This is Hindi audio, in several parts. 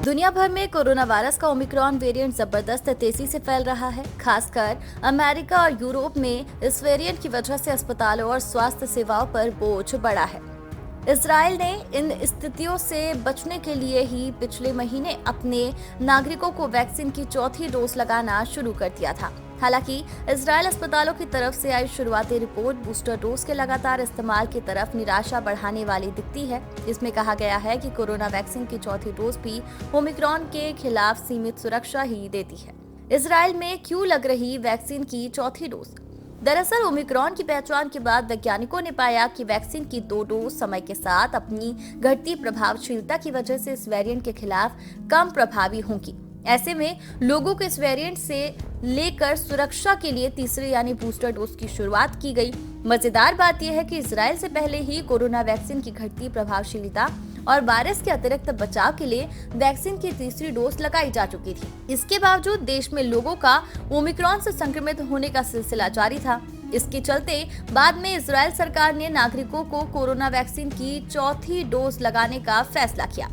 दुनिया भर में कोरोना वायरस का ओमिक्रॉन वेरिएंट जबरदस्त तेजी से फैल रहा है। खासकर अमेरिका और यूरोप में इस वेरिएंट की वजह से अस्पतालों और स्वास्थ्य सेवाओं पर बोझ बढ़ा है। इजराइल ने इन स्थितियों से बचने के लिए ही पिछले महीने अपने नागरिकों को वैक्सीन की चौथी डोज लगाना शुरू कर दिया था। हालांकि इजराइल अस्पतालों की तरफ से आई शुरुआती रिपोर्ट बूस्टर डोज के लगातार इस्तेमाल की तरफ निराशा बढ़ाने वाली दिखती है। इसमें कहा गया है कि कोरोना वैक्सीन की चौथी डोज भी ओमिक्रॉन के खिलाफ सीमित सुरक्षा ही देती है। इजराइल में क्यों लग रही वैक्सीन की चौथी डोज? दरअसल ओमिक्रॉन की पहचान के बाद वैज्ञानिकों ने पाया कि वैक्सीन की 2 डोज समय के साथ अपनी घटती प्रभावशीलता की वजह से इस वेरिएंट के खिलाफ कम प्रभावी होंगी। ऐसे में लोगों को इस वेरिएंट से लेकर सुरक्षा के लिए तीसरे यानी बूस्टर डोज की शुरुआत की गई। मजेदार बात यह है कि इजराइल से पहले ही कोरोना वैक्सीन की घटती प्रभावशीलता और वायरस के अतिरिक्त बचाव के लिए वैक्सीन की तीसरी डोज लगाई जा चुकी थी। इसके बावजूद देश में लोगों का ओमिक्रॉन से संक्रमित होने का सिलसिला जारी था। इसके चलते बाद में इजराइल सरकार ने नागरिकों को कोरोना वैक्सीन की चौथी डोज लगाने का फैसला किया।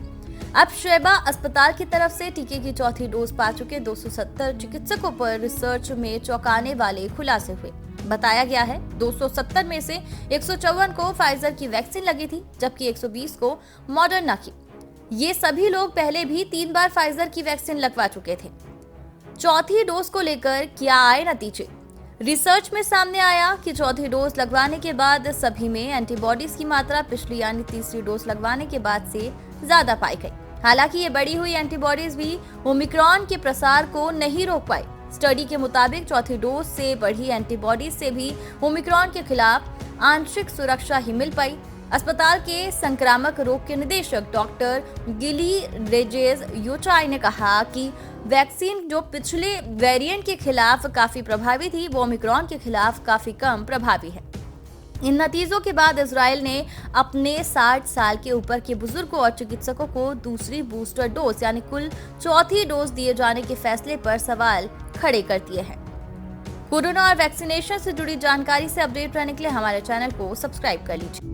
अब शैबा अस्पताल की तरफ से टीके की चौथी डोज पा चुके 270 चिकित्सकों पर रिसर्च में चौंकाने वाले खुलासे हुए। बताया गया है 270 में से 154 को फाइजर की वैक्सीन लगी थी, जबकि 120 को मॉडर्ना की। ये सभी लोग पहले भी 3 बार फाइजर की वैक्सीन लगवा चुके थे। चौथी डोज को लेकर क्या आए नतीजे? रिसर्च में सामने आया कि चौथी डोज लगवाने के बाद सभी में एंटीबॉडीज की मात्रा पिछली यानी तीसरी डोज लगवाने के बाद से ज्यादा पाई गई। हालांकि ये बढ़ी हुई एंटीबॉडीज भी ओमिक्रॉन के प्रसार को नहीं रोक पाई। स्टडी के मुताबिक चौथी डोज से बढ़ी एंटीबॉडीज से भी ओमिक्रॉन के खिलाफ आंशिक सुरक्षा ही मिल पाई। अस्पताल के संक्रामक रोग के निदेशक डॉक्टर गिली रेजेज योचाई ने कहा कि वैक्सीन जो पिछले वेरिएंट के खिलाफ काफी प्रभावी थी, वो ओमिक्रॉन के खिलाफ काफी कम प्रभावी है। इन नतीजों के बाद इजराइल ने अपने 60 साल के ऊपर के बुजुर्गों और चिकित्सकों को दूसरी बूस्टर डोज यानी कुल चौथी डोज दिए जाने के फैसले पर सवाल खड़े कर दिए हैं। कोरोना और वैक्सीनेशन से जुड़ी जानकारी से अपडेट रहने के लिए हमारे चैनल को सब्सक्राइब कर लीजिए।